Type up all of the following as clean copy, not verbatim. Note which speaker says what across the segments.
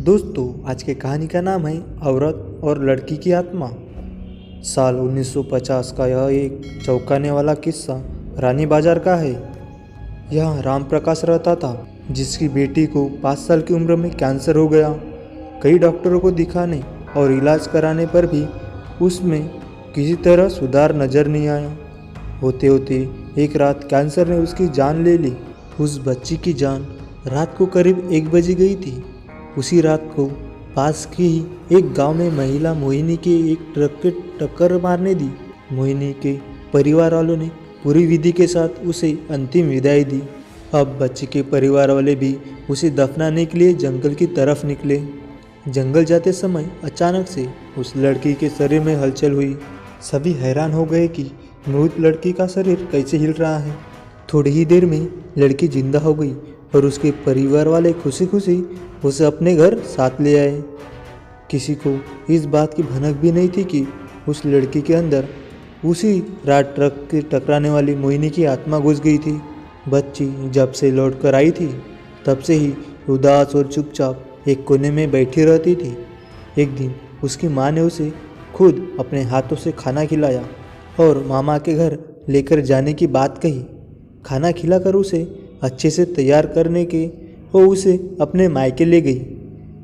Speaker 1: दोस्तों, आज के कहानी का नाम है औरत और लड़की की आत्मा। साल 1950 का यह एक चौंकाने वाला किस्सा रानी बाजार का है। यहाँ राम प्रकाश रहता था, जिसकी बेटी को 5 साल की उम्र में कैंसर हो गया। कई डॉक्टरों को दिखाने और इलाज कराने पर भी उसमें किसी तरह सुधार नजर नहीं आया। होते होते एक रात कैंसर ने उसकी जान ले ली। उस बच्ची की जान रात को करीब 1 बजे गई थी। उसी रात को पास के ही एक गांव में महिला मोहिनी के एक ट्रक के टक्कर मारने दी। मोहिनी के परिवार वालों ने पूरी विधि के साथ उसे अंतिम विदाई दी। अब बच्ची के परिवार वाले भी उसे दफनाने के लिए जंगल की तरफ निकले। जंगल जाते समय अचानक से उस लड़की के शरीर में हलचल हुई। सभी हैरान हो गए कि मृत लड़की का शरीर कैसे हिल रहा है। थोड़ी ही देर में लड़की जिंदा हो गई और उसके परिवार वाले खुशी खुशी उसे अपने घर साथ ले आए। किसी को इस बात की भनक भी नहीं थी कि उस लड़की के अंदर उसी रात ट्रक के टकराने वाली मोहिनी की आत्मा घुस गई थी। बच्ची जब से लौट कर आई थी तब से ही उदास और चुपचाप एक कोने में बैठी रहती थी। एक दिन उसकी माँ ने उसे खुद अपने हाथों से खाना खिलाया और मामा के घर लेकर जाने की बात कही। खाना खिलाकर उसे अच्छे से तैयार करने के वो उसे अपने मायके ले गई।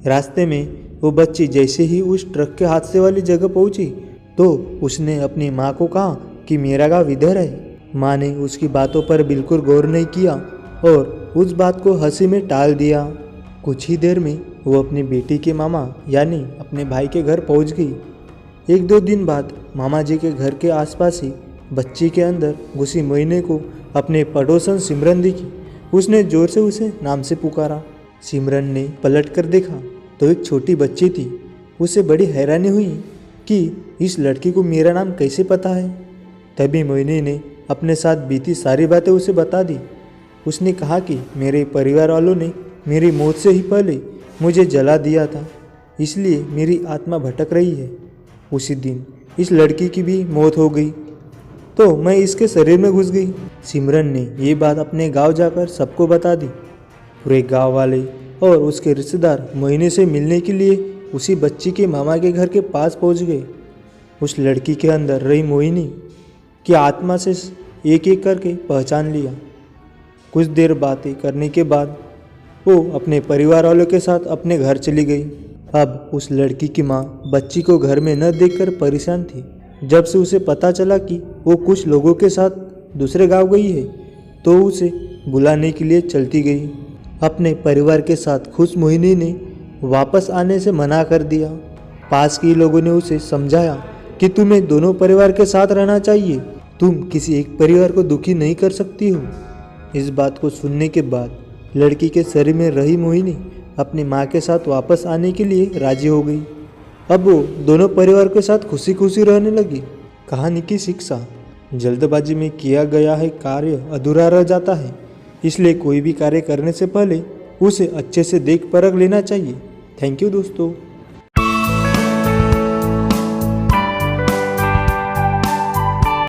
Speaker 1: रास्ते में वो बच्ची जैसे ही उस ट्रक के हादसे वाली जगह पहुंची तो उसने अपनी माँ को कहा कि मेरा गाँव इधर है। माँ ने उसकी बातों पर बिल्कुल गौर नहीं किया और उस बात को हंसी में टाल दिया। कुछ ही देर में वो अपनी बेटी के मामा यानी अपने भाई के घर पहुंच गई। 1-2 दिन बाद मामा जी के घर के आसपास ही बच्ची के अंदर घुसी मोहिनी को अपने पड़ोसन सिमरन दिखी। उसने जोर से उसे नाम से पुकारा। सिमरन ने पलट कर देखा तो एक छोटी बच्ची थी। उसे बड़ी हैरानी हुई कि इस लड़की को मेरा नाम कैसे पता है। तभी मोहिनी ने अपने साथ बीती सारी बातें उसे बता दी। उसने कहा कि मेरे परिवार वालों ने मेरी मौत से ही पहले मुझे जला दिया था, इसलिए मेरी आत्मा भटक रही है। उसी दिन इस लड़की की भी मौत हो गई तो मैं इसके शरीर में घुस गई। सिमरन ने ये बात अपने गांव जाकर सबको बता दी। पूरे गांव वाले और उसके रिश्तेदार मोहिनी से मिलने के लिए उसी बच्ची के मामा के घर के पास पहुंच गए। उस लड़की के अंदर रही मोहिनी की आत्मा से एक एक करके पहचान लिया। कुछ देर बातें करने के बाद वो अपने परिवार वालों के साथ अपने घर चली गई। अब उस लड़की की माँ बच्ची को घर में न देखकर परेशान थी। जब से उसे पता चला कि वो कुछ लोगों के साथ दूसरे गांव गई है तो उसे बुलाने के लिए चलती गई। अपने परिवार के साथ खुश मोहिनी ने वापस आने से मना कर दिया। पास के लोगों ने उसे समझाया कि तुम्हें दोनों परिवार के साथ रहना चाहिए, तुम किसी एक परिवार को दुखी नहीं कर सकती हो। इस बात को सुनने के बाद लड़की के शरीर में रही मोहिनी अपनी माँ के साथ वापस आने के लिए राजी हो गई। अब वो दोनों परिवार के साथ खुशी खुशी रहने लगी। कहानी की शिक्षा: जल्दबाजी में किया गया है कार्य अधूरा रह जाता है, इसलिए कोई भी कार्य करने से पहले उसे अच्छे से देख परख लेना चाहिए। थैंक यू दोस्तों।